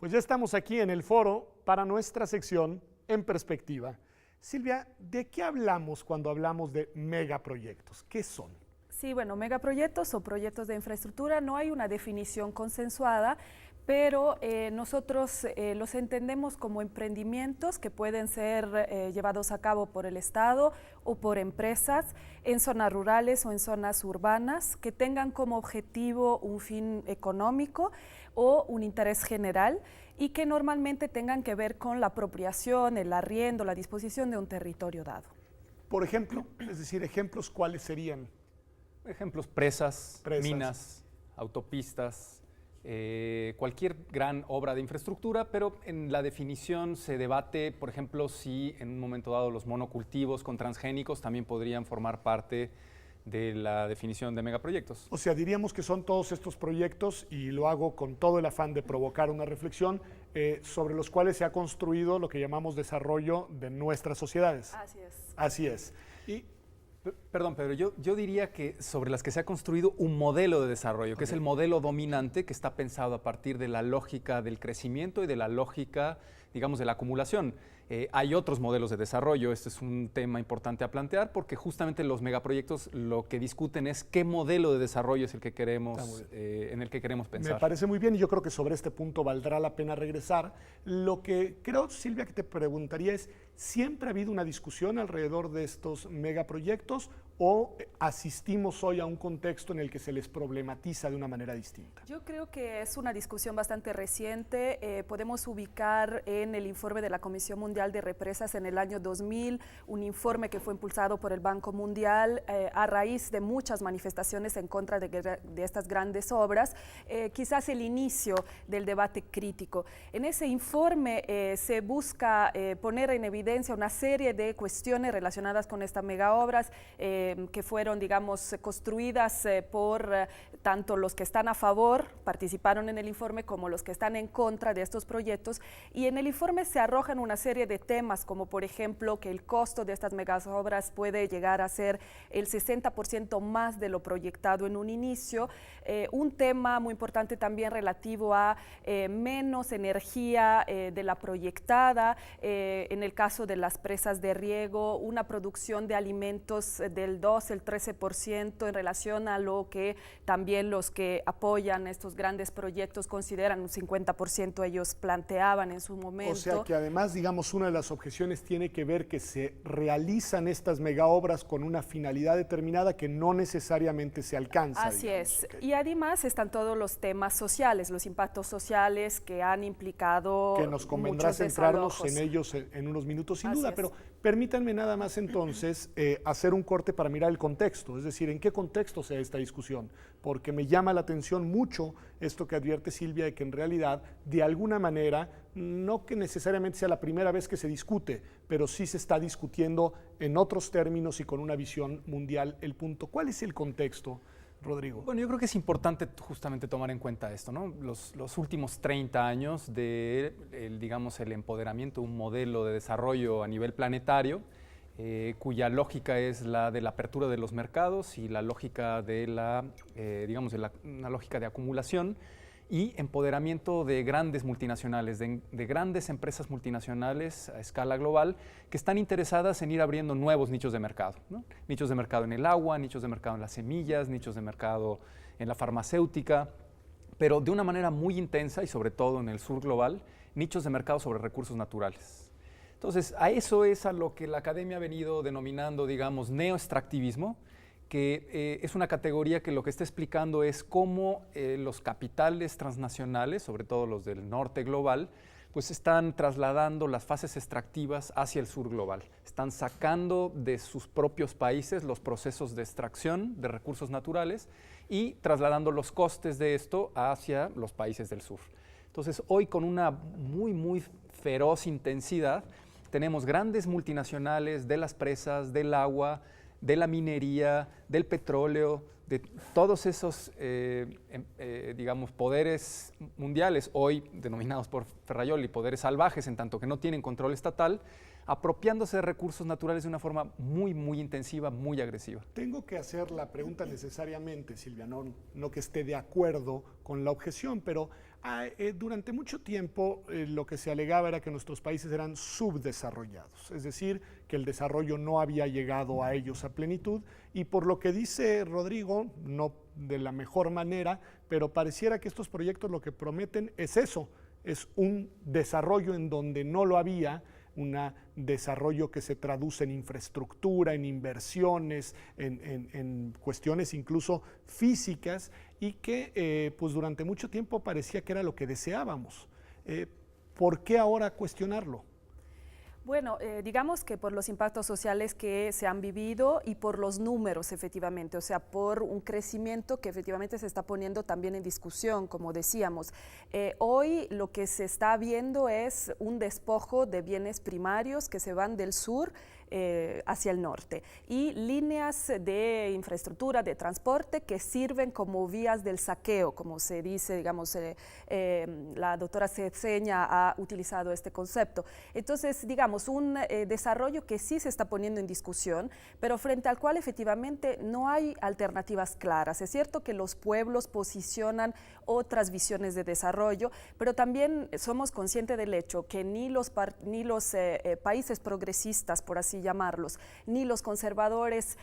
Pues ya estamos aquí en el foro para nuestra sección En Perspectiva. Silvia, ¿de qué hablamos cuando hablamos de megaproyectos? ¿Qué son? Sí, bueno, megaproyectos o proyectos de infraestructura no hay una definición consensuada, pero nosotros los entendemos como emprendimientos que pueden ser llevados a cabo por el Estado o por empresas en zonas rurales o en zonas urbanas que tengan como objetivo un fin económico o un interés general y que normalmente tengan que ver con la apropiación, el arriendo, la disposición de un territorio dado. Por ejemplo, es decir, ejemplos, ¿cuáles serían? Ejemplos, presas, minas, autopistas, cualquier gran obra de infraestructura, pero en la definición se debate, por ejemplo, si en un momento dado los monocultivos con transgénicos también podrían formar parte de la definición de megaproyectos. O sea, diríamos que son todos estos proyectos, y lo hago con todo el afán de provocar una reflexión, sobre los cuales se ha construido lo que llamamos desarrollo de nuestras sociedades. Así es. Así es. Y perdón, Pedro, yo diría que sobre las que se ha construido un modelo de desarrollo, que es el modelo dominante que está pensado a partir de la lógica del crecimiento y de la lógica, digamos, de la acumulación. Hay otros modelos de desarrollo, este es un tema importante a plantear porque justamente los megaproyectos lo que discuten es qué modelo de desarrollo es el que queremos, en el que queremos pensar. me parece muy bien y yo creo que sobre este punto valdrá la pena regresar. Lo que creo, Silvia, que te preguntaría es, ¿siempre ha habido una discusión alrededor de estos megaproyectos o asistimos hoy a un contexto en el que se les problematiza de una manera distinta? Yo creo que es una discusión bastante reciente. Podemos ubicar en el informe de la Comisión Mundial de Represas en el año 2000, un informe que fue impulsado por el Banco Mundial a raíz de muchas manifestaciones en contra de estas grandes obras, quizás el inicio del debate crítico. En ese informe se busca poner en evidencia una serie de cuestiones relacionadas con estas megaobras que fueron, digamos, construidas por tanto los que están a favor, participaron en el informe, como los que están en contra de estos proyectos. Y en el informe se arrojan una serie de temas, como por ejemplo que el costo de estas megaobras puede llegar a ser el 60% más de lo proyectado en un inicio. Un tema muy importante también relativo a menos energía de la proyectada. En el caso de las presas de riego, una producción de alimentos del 2, el 13% en relación a lo que también los que apoyan estos grandes proyectos consideran un 50% ellos planteaban en su momento. O sea que además, digamos, una de las objeciones tiene que ver que se realizan estas megaobras con una finalidad determinada que no necesariamente se alcanza. Así digamos. es. Okay. Y además están todos los temas sociales, los impactos sociales que han implicado que nos convendrá muchos centrarnos desalojos. en ellos en unos minutos sin Así duda, es. pero permítanme nada más entonces hacer un corte para mirar el contexto, es decir, en qué contexto se da esta discusión, porque me llama la atención mucho esto que advierte Silvia de que en realidad de alguna manera, no que necesariamente sea la primera vez que se discute, pero sí se está discutiendo en otros términos y con una visión mundial el punto. ¿Cuál es el contexto, Rodrigo? Bueno, yo creo que es importante justamente tomar en cuenta esto, ¿no? Los últimos 30 años de, digamos, el empoderamiento de un modelo de desarrollo a nivel planetario, cuya lógica es la de la apertura de los mercados y la lógica de digamos, una lógica de acumulación y empoderamiento de grandes multinacionales, de grandes empresas multinacionales a escala global que están interesadas en ir abriendo nuevos nichos de mercado, ¿no? Nichos de mercado en el agua, nichos de mercado en las semillas, nichos de mercado en la farmacéutica, pero de una manera muy intensa y sobre todo en el sur global, nichos de mercado sobre recursos naturales. Entonces, a eso es a lo que la academia ha venido denominando, digamos, neoextractivismo, que es una categoría que lo que está explicando es cómo los capitales transnacionales, sobre todo los del norte global, pues están trasladando las fases extractivas hacia el sur global. Están sacando de sus propios países los procesos de extracción de recursos naturales y trasladando los costes de esto hacia los países del sur. Entonces, hoy con una muy feroz intensidad, tenemos grandes multinacionales de las presas, del agua, de la minería, del petróleo, de todos esos, digamos, poderes mundiales, hoy denominados por Ferrajoli poderes salvajes, en tanto que no tienen control estatal, apropiándose de recursos naturales de una forma muy, muy intensiva, muy agresiva. Tengo que hacer la pregunta necesariamente, Silvia, no que esté de acuerdo con la objeción, pero durante mucho tiempo lo que se alegaba era que nuestros países eran subdesarrollados, es decir, que el desarrollo no había llegado a ellos a plenitud, y por lo que dice Rodrigo, no de la mejor manera, pero pareciera que estos proyectos lo que prometen es eso, es un desarrollo en donde no lo había, un desarrollo que se traduce en infraestructura, en inversiones, en cuestiones incluso físicas, y que pues durante mucho tiempo parecía que era lo que deseábamos. ¿Por qué ahora cuestionarlo? Bueno, digamos que por los impactos sociales que se han vivido y por los números, efectivamente, o sea, por un crecimiento que efectivamente se está poniendo también en discusión, como decíamos. Hoy lo que se está viendo es un despojo de bienes primarios que se van del sur hacia el norte y líneas de infraestructura, de transporte que sirven como vías del saqueo, como se dice, digamos, la doctora Cedeña ha utilizado este concepto. Entonces, digamos, un desarrollo que sí se está poniendo en discusión, pero frente al cual efectivamente no hay alternativas claras. Es cierto que los pueblos posicionan otras visiones de desarrollo, pero también somos conscientes del hecho que ni los países progresistas, por así llamarlos, ni los conservadores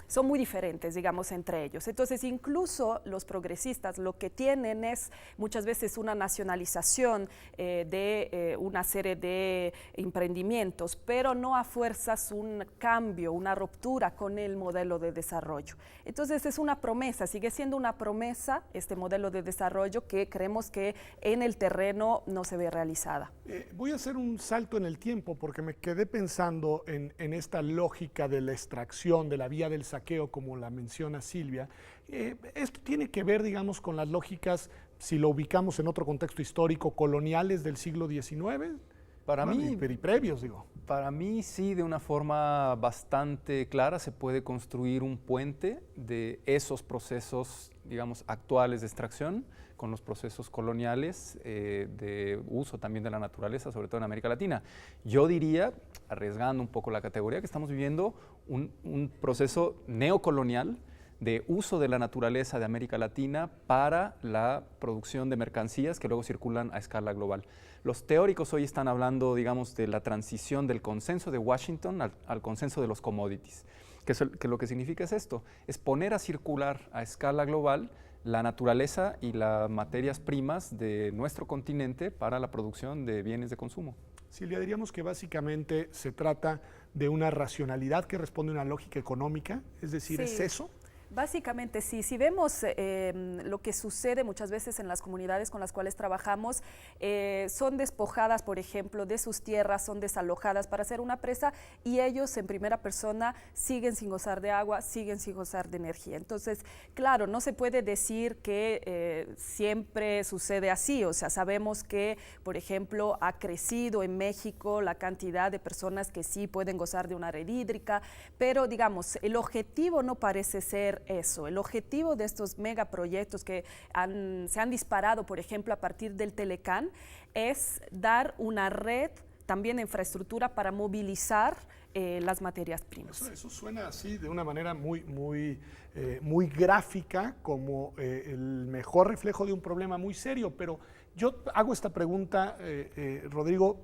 son muy diferentes, digamos, entre ellos. Entonces, incluso los progresistas lo que tienen es muchas veces una nacionalización de una serie de emprendimientos, pero no a fuerzas un cambio, una ruptura con el modelo de desarrollo. Entonces, es una promesa, sigue siendo una promesa este modelo de desarrollo que creemos que en el terreno no se ve realizada. Voy a hacer un salto en el tiempo porque me quedé pensando en esta lógica de la extracción, de la vía del saqueo, como la menciona Silvia. Esto tiene que ver, digamos, con las lógicas, si lo ubicamos en otro contexto histórico, coloniales del siglo XIX. Para mí, y previos, digo. Para mí sí, de una forma bastante clara se puede construir un puente de esos procesos, digamos, actuales de extracción con los procesos coloniales de uso también de la naturaleza, sobre todo en América Latina. Yo diría, arriesgando un poco la categoría, que estamos viviendo un proceso neocolonial de uso de la naturaleza de América Latina para la producción de mercancías que luego circulan a escala global. Los teóricos hoy están hablando, digamos, de la transición del consenso de Washington al consenso de los commodities, que lo que significa es esto, es poner a circular a escala global la naturaleza y las materias primas de nuestro continente para la producción de bienes de consumo. Silvia, diríamos que básicamente se trata de una racionalidad que responde a una lógica económica, es decir, sí. ¿Es eso? Básicamente sí, si vemos lo que sucede muchas veces en las comunidades con las cuales trabajamos, son despojadas, por ejemplo, de sus tierras, son desalojadas para hacer una presa y ellos en primera persona siguen sin gozar de agua, siguen sin gozar de energía. Entonces, claro, no se puede decir que siempre sucede así, o sea, sabemos que, por ejemplo, ha crecido en México la cantidad de personas que sí pueden gozar de una red hídrica, pero digamos, el objetivo no parece ser eso. El objetivo de estos megaproyectos que se han disparado, por ejemplo, a partir del Telecán, es dar una red, también de infraestructura para movilizar las materias primas. Eso suena así de una manera muy gráfica, como el mejor reflejo de un problema muy serio, pero yo hago esta pregunta, Rodrigo,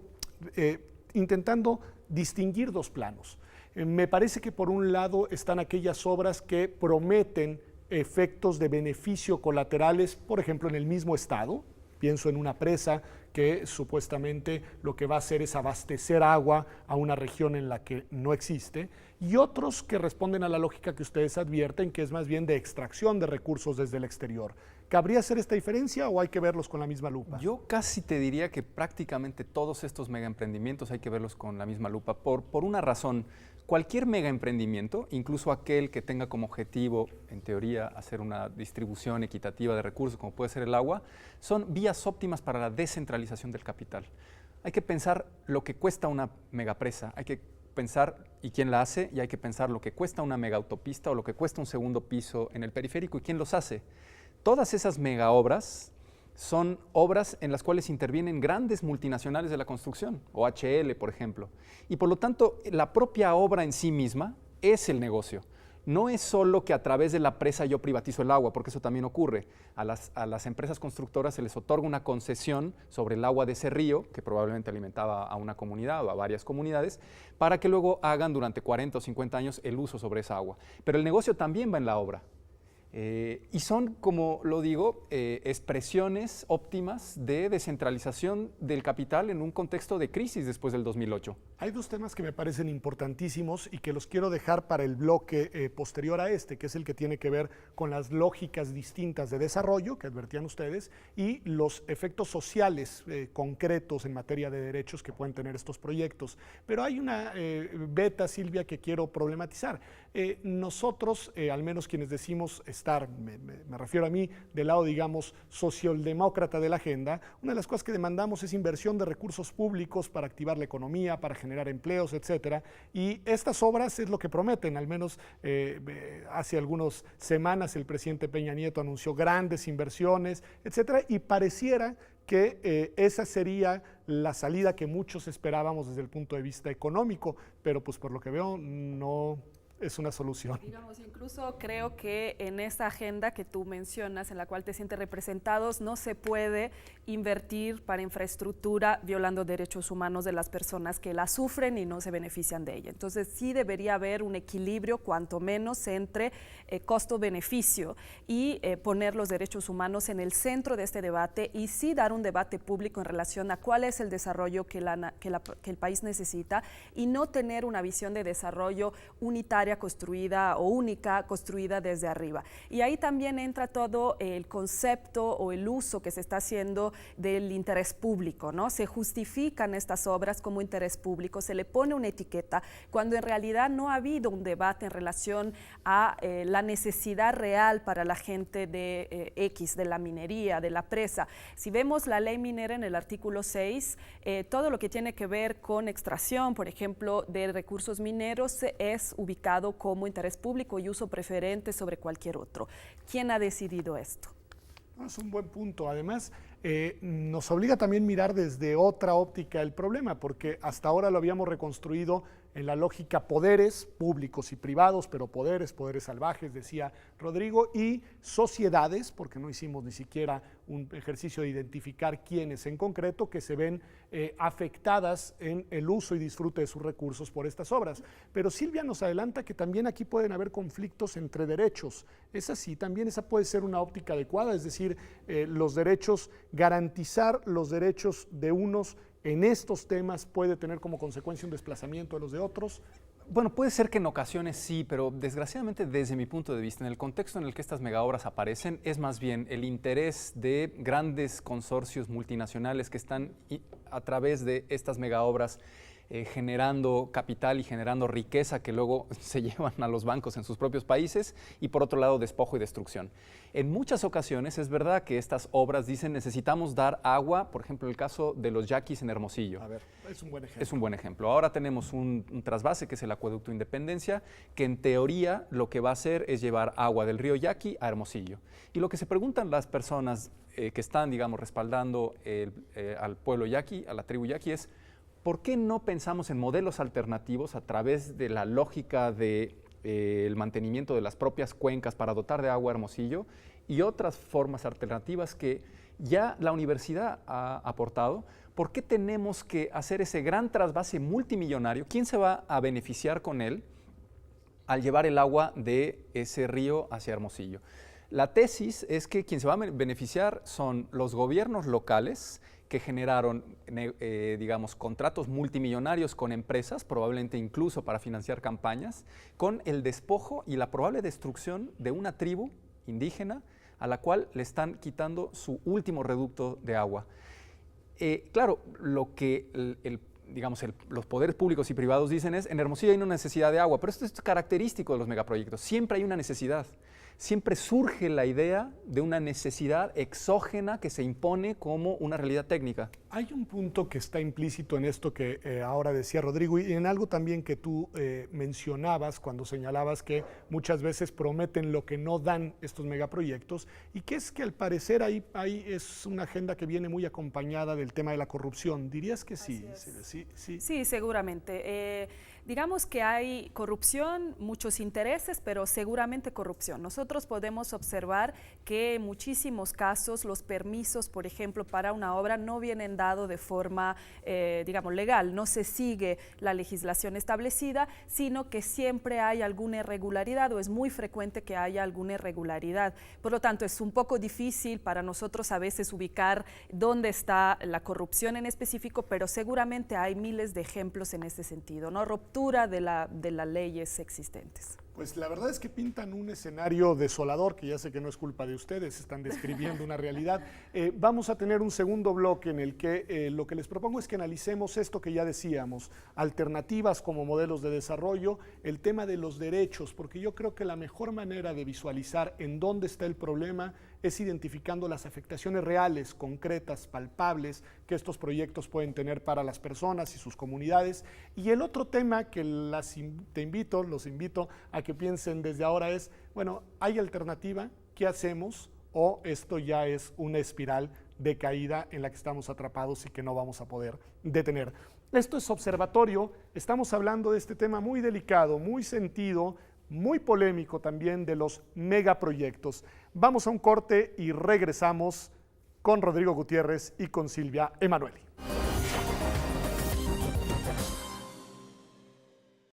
intentando distinguir dos planos. Me parece que por un lado están aquellas obras que prometen efectos de beneficio colaterales, por ejemplo, en el mismo estado. Pienso en una presa que supuestamente lo que va a hacer es abastecer agua a una región en la que no existe, y otros que responden a la lógica que ustedes advierten, que es más bien de extracción de recursos desde el exterior. ¿Cabría hacer esta diferencia o hay que verlos con la misma lupa? Yo casi te diría que prácticamente todos estos megaemprendimientos hay que verlos con la misma lupa, por una razón. Cualquier megaemprendimiento, incluso aquel que tenga como objetivo, en teoría, hacer una distribución equitativa de recursos, como puede ser el agua, son vías óptimas para la descentralización del capital. Hay que pensar lo que cuesta una megapresa, hay que pensar y quién la hace, y hay que pensar lo que cuesta una megaautopista o lo que cuesta un segundo piso en el periférico y quién los hace. Todas esas megaobras son obras en las cuales intervienen grandes multinacionales de la construcción, OHL, por ejemplo. Y por lo tanto, la propia obra en sí misma es el negocio. No es solo que a través de la presa yo privatizo el agua, porque eso también ocurre. A las empresas constructoras se les otorga una concesión sobre el agua de ese río, que probablemente alimentaba a una comunidad o a varias comunidades, para que luego hagan durante 40 o 50 años el uso sobre esa agua. Pero el negocio también va en la obra. Y son, como lo digo, expresiones óptimas de descentralización del capital en un contexto de crisis después del 2008. Hay dos temas que me parecen importantísimos y que los quiero dejar para el bloque posterior a este, que es el que tiene que ver con las lógicas distintas de desarrollo, que advertían ustedes, y los efectos sociales concretos en materia de derechos que pueden tener estos proyectos. Pero hay una beta, Silvia, que quiero problematizar. Nosotros, al menos quienes decimos estar, me refiero a mí, del lado, digamos, socialdemócrata de la agenda, una de las cosas que demandamos es inversión de recursos públicos para activar la economía, para generar empleos, etcétera. Y estas obras es lo que prometen, al menos hace algunas semanas el presidente Peña Nieto anunció grandes inversiones, etcétera, y pareciera que esa sería la salida que muchos esperábamos desde el punto de vista económico, pero pues por lo que veo no es una solución. Digamos, incluso creo que en esa agenda que tú mencionas, en la cual te sientes representados, no se puede invertir para infraestructura violando derechos humanos de las personas que la sufren y no se benefician de ella. Entonces sí debería haber un equilibrio, cuanto menos, entre costo-beneficio y poner los derechos humanos en el centro de este debate y sí dar un debate público en relación a cuál es el desarrollo que el país necesita y no tener una visión de desarrollo unitaria construida o única construida desde arriba. Y ahí también entra todo el concepto o el uso que se está haciendo del interés público, ¿no? Se justifican estas obras como interés público, se le pone una etiqueta, cuando en realidad no ha habido un debate en relación a la necesidad real para la gente de X, de la minería, de la presa. Si vemos la ley minera en el artículo 6, todo lo que tiene que ver con extracción, por ejemplo, de recursos mineros es ubicado como interés público y uso preferente sobre cualquier otro. ¿Quién ha decidido esto? Es un buen punto. Además, nos obliga también a mirar desde otra óptica el problema, porque hasta ahora lo habíamos reconstruido en la lógica poderes públicos y privados, pero poderes salvajes, decía Rodrigo, y sociedades, porque no hicimos ni siquiera un ejercicio de identificar quiénes en concreto que se ven afectadas en el uso y disfrute de sus recursos por estas obras. Pero Silvia nos adelanta que también aquí pueden haber conflictos entre derechos. Es así, también esa puede ser una óptica adecuada, es decir, los derechos, garantizar los derechos de unos en estos temas puede tener como consecuencia un desplazamiento de los de otros. Bueno, puede ser que en ocasiones sí, pero desgraciadamente desde mi punto de vista, en el contexto en el que estas megaobras aparecen, es más bien el interés de grandes consorcios multinacionales que están a través de estas megaobras generando capital y generando riqueza que luego se llevan a los bancos en sus propios países y por otro lado despojo y destrucción. En muchas ocasiones es verdad que estas obras dicen necesitamos dar agua, por ejemplo el caso de los yaquis en Hermosillo. A ver, es un buen ejemplo. Es un buen ejemplo. Ahora tenemos un trasvase que es el acueducto Independencia, que en teoría lo que va a hacer es llevar agua del río Yaqui a Hermosillo. Y lo que se preguntan las personas que están, digamos, respaldando al pueblo yaqui, a la tribu yaqui es ¿por qué no pensamos en modelos alternativos a través de la lógica del mantenimiento de las propias cuencas para dotar de agua a Hermosillo y otras formas alternativas que ya la universidad ha aportado? ¿Por qué tenemos que hacer ese gran trasvase multimillonario? ¿Quién se va a beneficiar con él al llevar el agua de ese río hacia Hermosillo? La tesis es que quien se va a beneficiar son los gobiernos locales que generaron, digamos, contratos multimillonarios con empresas, probablemente incluso para financiar campañas, con el despojo y la probable destrucción de una tribu indígena a la cual le están quitando su último reducto de agua. Claro, lo que los poderes públicos y privados dicen es, en Hermosillo hay una necesidad de agua, pero esto es característico de los megaproyectos, siempre hay una necesidad. siempre surge la idea de una necesidad exógena que se impone como una realidad técnica. Hay un punto que está implícito en esto que ahora decía Rodrigo y en algo también que tú mencionabas cuando señalabas que muchas veces prometen lo que no dan estos megaproyectos, y que es que al parecer ahí es una agenda que viene muy acompañada del tema de la corrupción. ¿Dirías que sí? Sí, seguramente. Digamos que hay corrupción, muchos intereses, pero seguramente corrupción. Nosotros podemos observar que en muchísimos casos los permisos, por ejemplo, para una obra no vienen dados de forma, digamos, legal. No se sigue la legislación establecida, sino que siempre hay alguna irregularidad o es muy frecuente que haya alguna irregularidad. Por lo tanto, es un poco difícil para nosotros a veces ubicar dónde está la corrupción en específico, pero seguramente hay miles de ejemplos en ese sentido, ¿no? Ruptura de las leyes existentes. Pues la verdad es que pintan un escenario desolador, que ya sé que no es culpa de ustedes, están describiendo una realidad. Vamos a tener un segundo bloque en el que lo que les propongo es que analicemos esto que ya decíamos, alternativas como modelos de desarrollo, el tema de los derechos, porque yo creo que la mejor manera de visualizar en dónde está el problema es identificando las afectaciones reales, concretas, palpables que estos proyectos pueden tener para las personas y sus comunidades. Y el otro tema que los invito a que piensen desde ahora es, bueno, ¿hay alternativa? ¿Qué hacemos? ¿O esto ya es una espiral de caída en la que estamos atrapados y que no vamos a poder detener? Esto es Observatorio, estamos hablando de este tema muy delicado, muy sentido, muy polémico también, de los megaproyectos. Vamos a un corte y regresamos con Rodrigo Gutiérrez y con Silvia Emanueli.